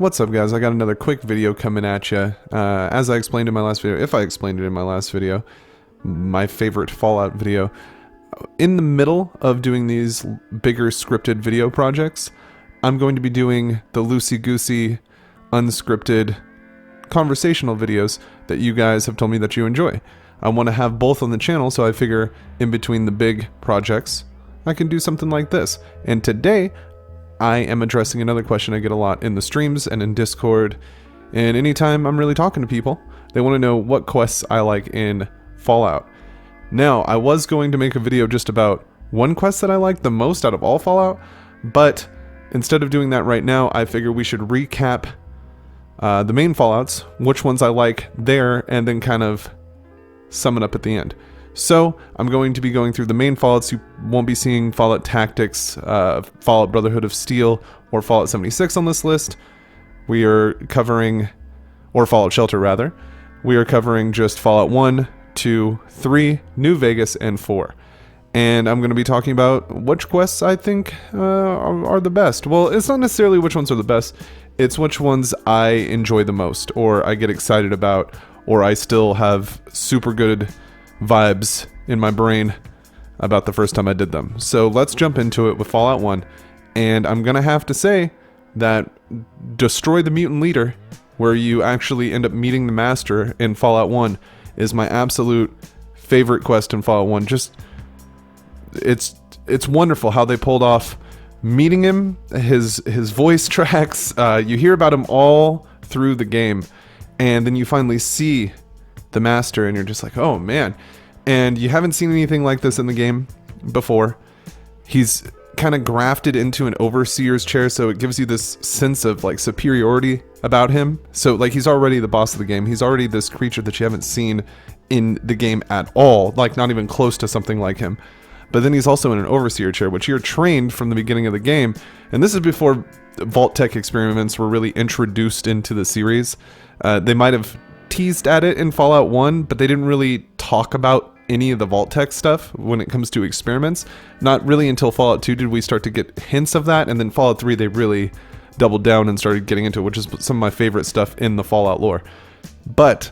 What's up, guys? I got another quick video coming at you. As I explained in my last video, if I explained it in my last video, my favorite Fallout video, in the middle of doing these bigger scripted video projects, I'm going to be doing the loosey-goosey, unscripted, conversational videos that you guys have told me that you enjoy. I want to have both on the channel, so I figure in between the big projects, I can do something like this. And today, I am addressing another question I get a lot in the streams and in Discord, and anytime I'm really talking to people, they want to know what quests I like in Fallout. Now, I was going to make a video just about one quest that I like the most out of all Fallout, but instead of doing that right now, I figure we should recap the main Fallouts, which ones I like there, and then kind of sum it up at the end. So, I'm going to be going through the main Fallouts. You won't be seeing Fallout Tactics, Fallout Brotherhood of Steel, or Fallout 76 on this list. We are covering, or Fallout Shelter rather, we are covering just Fallout 1, 2, 3, New Vegas, and 4. And I'm going to be talking about which quests I think are the best. Well, it's not necessarily which ones are the best, it's which ones I enjoy the most, or I get excited about, or I still have super good vibes in my brain about the first time I did them. So let's jump into it with Fallout 1. And I'm going to have to say that Destroy the Mutant Leader, where you actually end up meeting the Master in Fallout 1, is my absolute favorite quest in Fallout 1. Just, it's wonderful how they pulled off meeting him, his voice tracks. You hear about him all through the game, and then you finally see the Master, and you're just like, oh man. And you haven't seen anything like this in the game before. He's kind of grafted into an overseer's chair, so it gives you this sense of like superiority about him. So like he's already the boss of the game. He's already this creature that you haven't seen in the game at all, like not even close to something like him. But then he's also in an overseer chair, which you're trained from the beginning of the game. And this is before Vault Tech experiments were really introduced into the series. They might have teased at it in Fallout 1, but they didn't really talk about any of the Vault Tech stuff when it comes to experiments. Not really until Fallout 2 did we start to get hints of that, and then Fallout 3 they really doubled down and started getting into it, which is some of my favorite stuff in the Fallout lore. But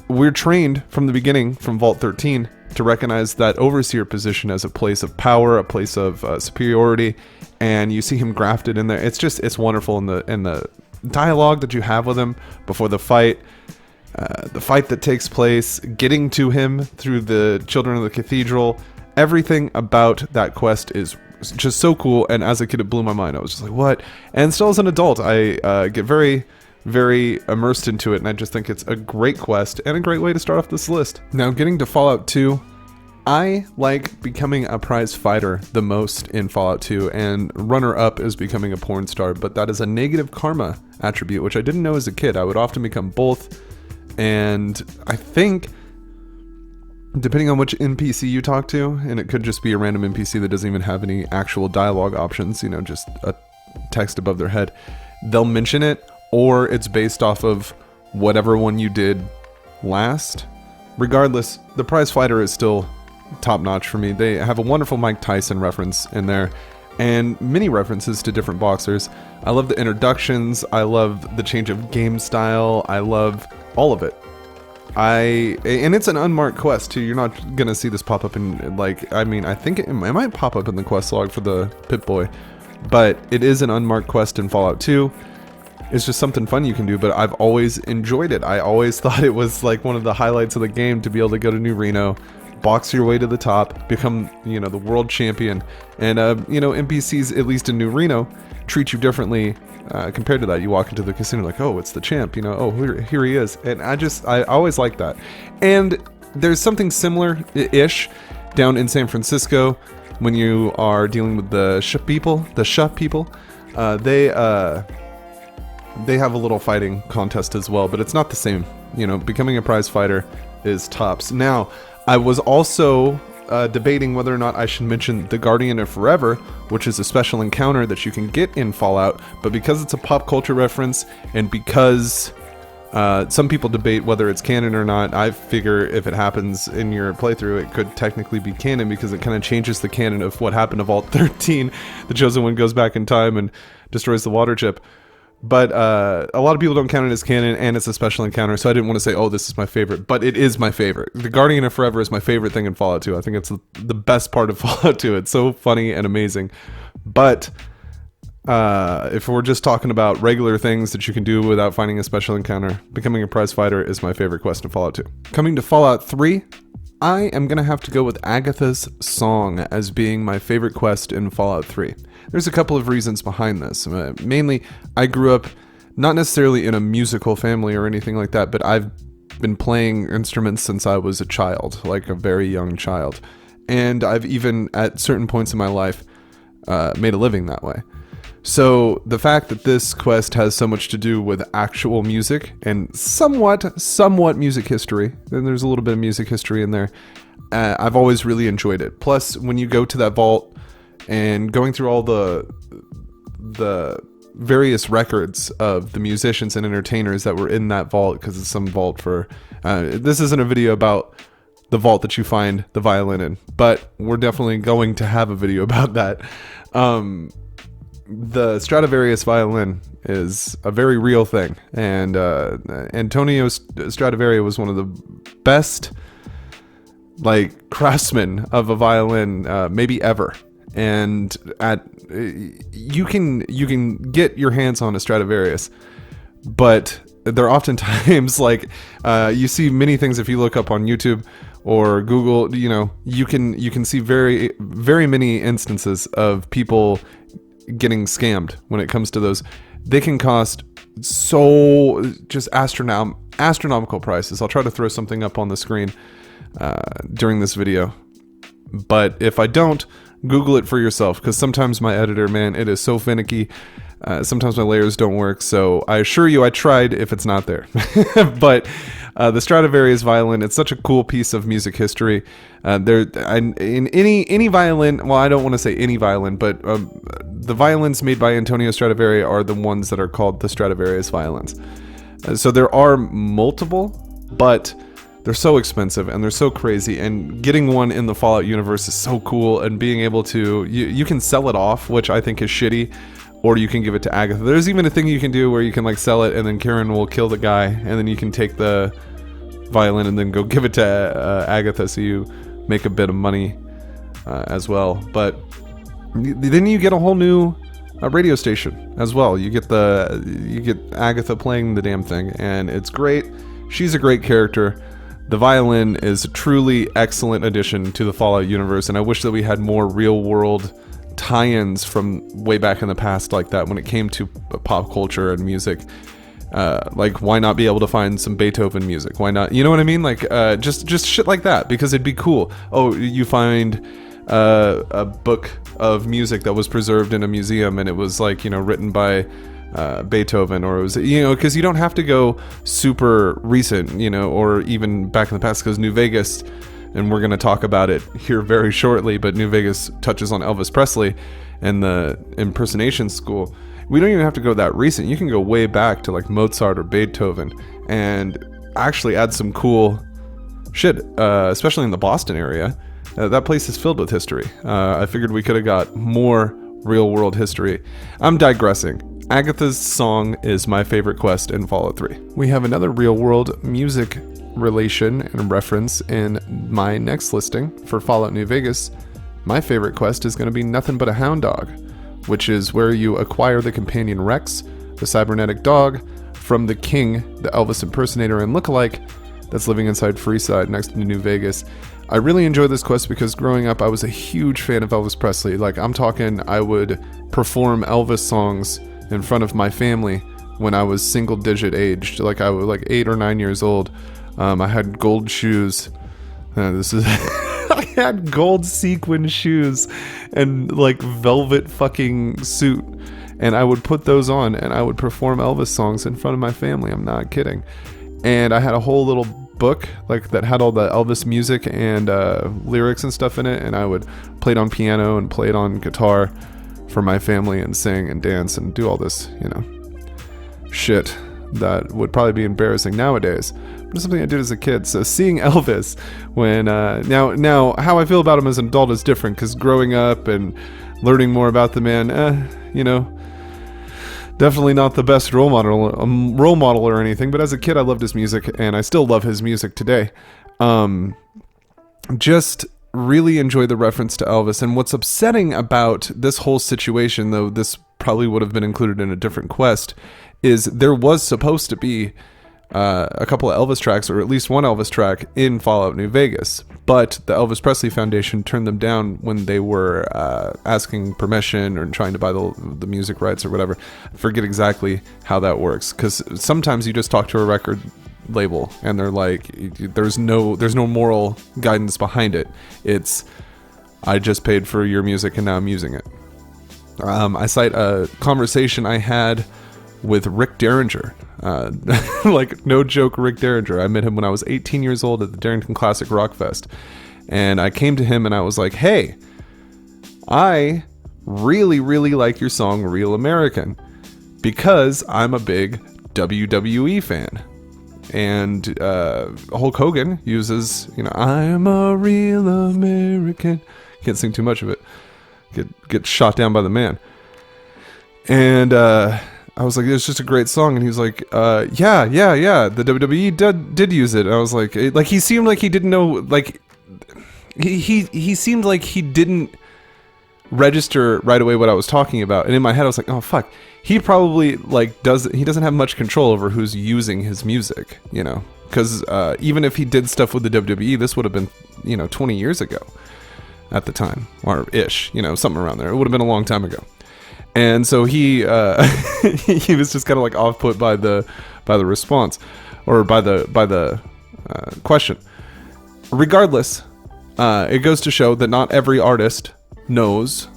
we're trained from the beginning, from Vault 13, to recognize that overseer position as a place of power, a place of superiority, and you see him grafted in there. It's wonderful in the dialogue that you have with him before the fight that takes place, getting to him through the Children of the Cathedral. Everything about that quest is just so cool, and as a kid it blew my mind. I was just like, what? And still as an adult, I get very, very immersed into it, and I just think it's a great quest and a great way to start off this list. Now, getting to Fallout 2, I like becoming a prize fighter the most in Fallout 2, and runner-up is becoming a porn star, but that is a negative karma attribute, which I didn't know as a kid. I would often become both, and I think, depending on which NPC you talk to, and it could just be a random NPC that doesn't even have any actual dialogue options, you know, just a text above their head, they'll mention it, or it's based off of whatever one you did last. Regardless, the prize fighter is still top-notch for me. They have a wonderful Mike Tyson reference in there, and many references to different boxers. I love the introductions, I love the change of game style, I love all of it. And it's an unmarked quest too. You're not gonna see this pop up in, like, I mean, I think it might pop up in the quest log for the Pip-Boy, but it is an unmarked quest in Fallout 2. It's just something fun you can do, but I've always enjoyed it. I always thought it was like one of the highlights of the game to be able to go to New Reno, box your way to the top, become, you know, the world champion. And, you know, NPCs, at least in New Reno, treat you differently compared to that. You walk into the casino like, oh, it's the champ, you know, oh, here he is. And I always like that. And there's something similar-ish down in San Francisco when you are dealing with the Shup people. They have a little fighting contest as well, but it's not the same. You know, becoming a prize fighter is tops. Now, I was also debating whether or not I should mention the Guardian of Forever, which is a special encounter that you can get in Fallout, but because it's a pop culture reference, and because some people debate whether it's canon or not, I figure if it happens in your playthrough, it could technically be canon, because it kind of changes the canon of what happened to Vault 13. The Chosen One goes back in time and destroys the water chip. But a lot of people don't count it as canon, and it's a special encounter, so I didn't want to say, oh, this is my favorite, but it is my favorite. The Guardian of Forever is my favorite thing in Fallout 2. I think it's the best part of Fallout 2. It's so funny and amazing. But if we're just talking about regular things that you can do without finding a special encounter, becoming a prize fighter is my favorite quest in Fallout 2. Coming to Fallout 3, I am going to have to go with Agatha's Song as being my favorite quest in Fallout 3. There's a couple of reasons behind this. Mainly, I grew up not necessarily in a musical family or anything like that, but I've been playing instruments since I was a child, like a very young child. And I've even, at certain points in my life, made a living that way. So the fact that this quest has so much to do with actual music and somewhat music history, then there's a little bit of music history in there, I've always really enjoyed it. Plus, when you go to that vault and going through all the various records of the musicians and entertainers that were in that vault, because it's some vault for... this isn't a video about the vault that you find the violin in, but we're definitely going to have a video about that. The Stradivarius violin is a very real thing, and Antonio Stradivari was one of the best craftsmen of a violin maybe ever. And you can get your hands on a Stradivarius, but they're oftentimes you see many things if you look up on YouTube or Google, you can see very, very many instances of people getting scammed when it comes to those. They can cost so just astronomical prices. I'll try to throw something up on the screen during this video, but if I don't, Google it for yourself, because sometimes my editor, man, it is so finicky. Sometimes my layers don't work, so I assure you I tried if it's not there. But the Stradivarius violin, it's such a cool piece of music history. In any violin, well, I don't want to say any violin, but the violins made by Antonio Stradivari are the ones that are called the Stradivarius violins. So there are multiple, but they're so expensive and they're so crazy, and getting one in the Fallout universe is so cool, and being able to, you can sell it off, which I think is shitty, or you can give it to Agatha. There's even a thing you can do where you can sell it, and then Karen will kill the guy, and then you can take the violin and then go give it to Agatha, so you make a bit of money as well. But then you get a whole new radio station as well. You get Agatha playing the damn thing, and it's great. She's a great character. The violin is a truly excellent addition to the Fallout universe, and I wish that we had more real-world tie-ins from way back in the past like that when it came to pop culture and music. Why not be able to find some Beethoven music? Why not? You know what I mean? Just shit like that, because it'd be cool. Oh, you find a book of music that was preserved in a museum, and it was written by Beethoven, or it was, because you don't have to go super recent, or even back in the past, because New Vegas, and we're going to talk about it here very shortly, but New Vegas touches on Elvis Presley and the impersonation school. We don't even have to go that recent. You can go way back to Mozart or Beethoven and actually add some cool shit, especially in the Boston area. That place is filled with history. I figured we could have got more real world history. I'm digressing. Agatha's Song is my favorite quest in Fallout 3. We have another real world music relation and reference in my next listing for Fallout New Vegas. My favorite quest is going to be Nothing But a Hound Dog, which is where you acquire the companion Rex, the cybernetic dog, from the King, the Elvis impersonator and lookalike that's living inside Freeside next to New Vegas. I really enjoy this quest because growing up I was a huge fan of Elvis Presley. I'm talking, I would perform Elvis songs in front of my family when I was single digit aged. I was 8 or 9 years old. I had gold shoes. I had gold sequin shoes and velvet fucking suit, and I would put those on and I would perform Elvis songs in front of my family. I'm not kidding. And I had a whole little book that had all the Elvis music and lyrics and stuff in it, and I would play it on piano and play it on guitar for my family and sing and dance and do all this, shit that would probably be embarrassing nowadays, but it's something I did as a kid. So seeing Elvis when now how I feel about him as an adult is different, because growing up and learning more about the man, Definitely not the best role model or anything, but as a kid, I loved his music, and I still love his music today. Just really enjoy the reference to Elvis. And what's upsetting about this whole situation, though this probably would have been included in a different quest, is there was supposed to be a couple of Elvis tracks, or at least one Elvis track in Fallout New Vegas, but the Elvis Presley Foundation turned them down when they were asking permission or trying to buy the music rights or whatever. I forget exactly how that works, because sometimes you just talk to a record label and they're like, there's no moral guidance behind it. It's, I just paid for your music and now I'm using it. I cite a conversation I had with Rick Derringer. Like, no joke, Rick Derringer. I met him when I was 18 years old at the Darrington Classic Rock Fest. And I came to him and I was like, hey, I really, really like your song Real American because I'm a big WWE fan. And Hulk Hogan uses, I'm a real American. Can't sing too much of it. Get shot down by the man. And I was like, it's just a great song. And he was like, yeah. The WWE did use it. And I was like, he seemed like he didn't know, like, he seemed like he didn't register right away what I was talking about. And in my head, I was like, oh, fuck. He probably, he doesn't have much control over who's using his music, Because even if he did stuff with the WWE, this would have been, 20 years ago at the time. Or ish, something around there. It would have been a long time ago. And so he he was just kind of like off put by the response, or by the question. Regardless, it goes to show that not every artist knows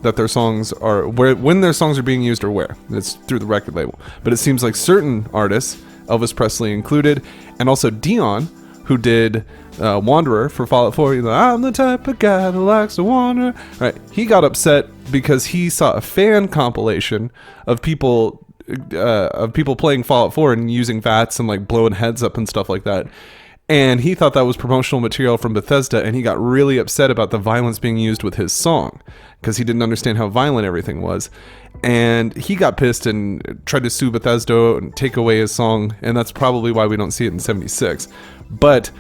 that their songs are when their songs are being used or where. It's through the record label. But it seems like certain artists, Elvis Presley included, and also Dion, who did Wanderer for Fallout 4. He's like, I'm the type of guy that likes to wander. Right? He got upset because he saw a fan compilation of people playing Fallout 4 and using VATs and like blowing heads up and stuff like that. And he thought that was promotional material from Bethesda, and he got really upset about the violence being used with his song because he didn't understand how violent everything was. And he got pissed and tried to sue Bethesda and take away his song, and that's probably why we don't see it in 76. But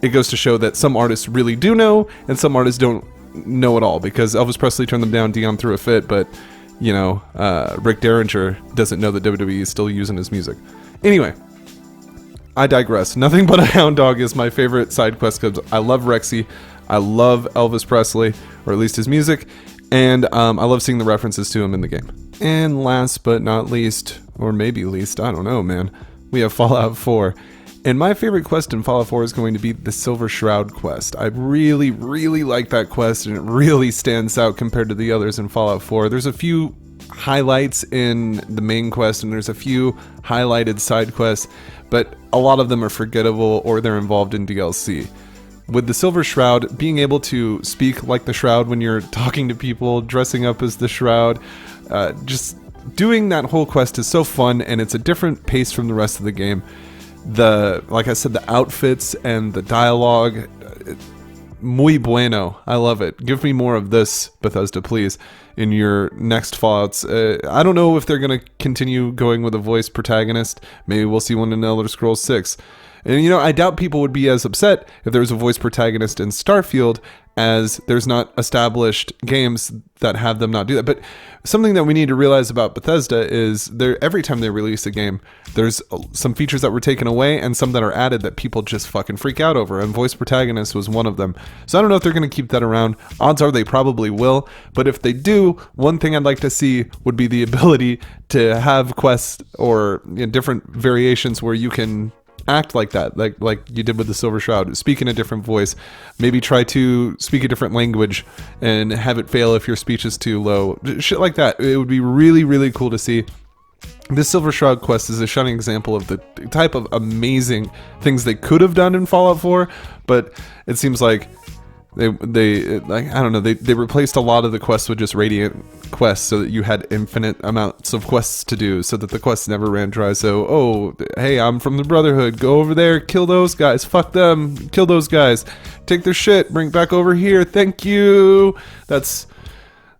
it goes to show that some artists really do know, and some artists don't know at all, because Elvis Presley turned them down, Dion threw a fit, but, Rick Derringer doesn't know that WWE is still using his music. Anyway, I digress. Nothing But a Hound Dog is my favorite side quest because I love Rexy, I love Elvis Presley, or at least his music, and I love seeing the references to him in the game. And last but not least, or maybe least, I don't know, man, we have Fallout 4. And my favorite quest in Fallout 4 is going to be the Silver Shroud quest. I really, really like that quest, and it really stands out compared to the others in Fallout 4. There's a few highlights in the main quest, and there's a few highlighted side quests, but a lot of them are forgettable or they're involved in DLC. With the Silver Shroud, being able to speak like the Shroud when you're talking to people, dressing up as the Shroud, just doing that whole quest is so fun, and it's a different pace from the rest of the game. Like I said, the outfits and the dialogue, muy bueno. I love it. Give me more of this, Bethesda, please, in your next Fallouts. I don't know if they're going to continue going with a voice protagonist. Maybe we'll see one in Elder Scrolls 6. And, I doubt people would be as upset if there was a voice protagonist in Starfield, as there's not established games that have them not do that. But something that we need to realize about Bethesda is every time they release a game, there's some features that were taken away and some that are added that people just fucking freak out over, and voice protagonist was one of them. So I don't know if they're going to keep that around. Odds are they probably will, but if they do, one thing I'd like to see would be the ability to have quests or different variations where you can act like that, like you did with the Silver Shroud, speak in a different voice, maybe try to speak a different language and have it fail if your speech is too low, shit like that. It would be really, really cool to see. This Silver Shroud quest is a shining example of the type of amazing things they could have done in Fallout 4, but it seems like they replaced a lot of the quests with just radiant quests, so that you had infinite amounts of quests to do, so that the quests never ran dry. So, hey, I'm from the Brotherhood, go over there, kill those guys, fuck them, kill those guys, take their shit, bring it back over here, thank you. That's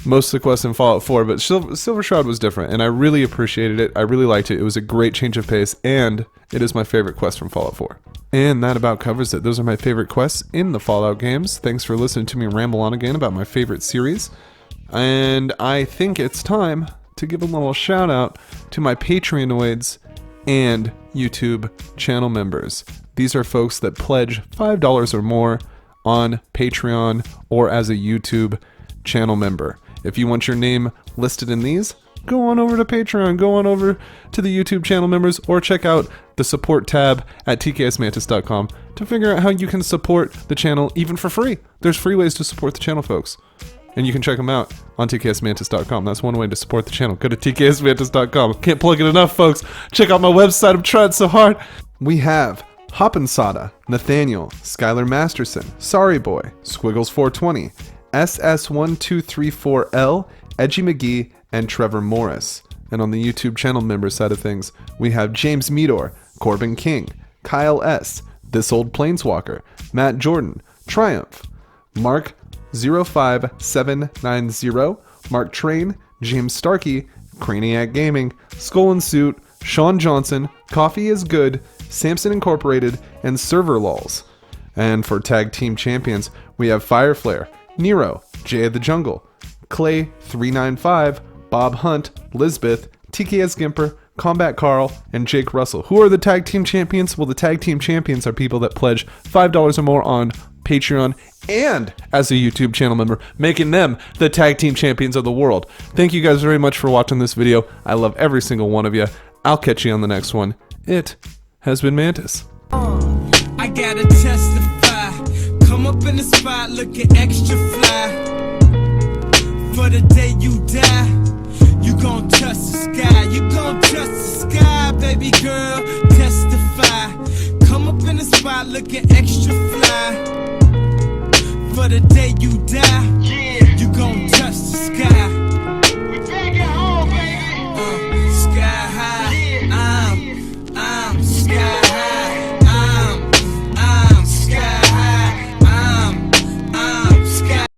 most of the quests in Fallout 4, but Silver Shroud was different, and I really appreciated it. I really liked it. It was a great change of pace, and it is my favorite quest from Fallout 4. And that about covers it. Those are my favorite quests in the Fallout games. Thanks for listening to me ramble on again about my favorite series. And I think it's time to give a little shout out to my Patreonoids and YouTube channel members. These are folks that pledge $5 or more on Patreon or as a YouTube channel member. If you want your name listed in these, go on over to Patreon, go on over to the YouTube channel members, or check out the support tab at TKs-Mantis.com to figure out how you can support the channel even for free. There's free ways to support the channel, folks. And you can check them out on TKs-Mantis.com. That's one way to support the channel. Go to TKs-Mantis.com. Can't plug it enough, folks. Check out my website. I'm trying so hard. We have Hoppin' Sada, Nathaniel, Skylar Masterson, Sorry Boy, Squiggles420, SS1234L, Edgy McGee, and Trevor Morris. And on the YouTube channel member side of things, we have James Meador, Corbin King, Kyle S., This Old Planeswalker, Matt Jordan, Triumph, Mark 05790, Mark Train, James Starkey, Craniac Gaming, Skull and Suit, Sean Johnson, Coffee is Good, Samson Incorporated, and Server Lulls. And for Tag Team Champions, we have Fireflare, Nero, Jay of the Jungle, Clay395, Bob Hunt, Lisbeth, TKS Gimper, Combat Carl, and Jake Russell. Who are the Tag Team Champions? Well, the Tag Team Champions are people that pledge $5 or more on Patreon and as a YouTube channel member, making them the Tag Team Champions of the world. Thank you guys very much for watching this video. I love every single one of you. I'll catch you on the next one. It has been Mantis. I gotta testify. Come up in the spot looking extra fly. For the day you die, you gon' touch the sky. You gon' touch the sky, baby girl. Testify. Come up in the spot looking extra fly. For the day you die, you gon' touch the sky.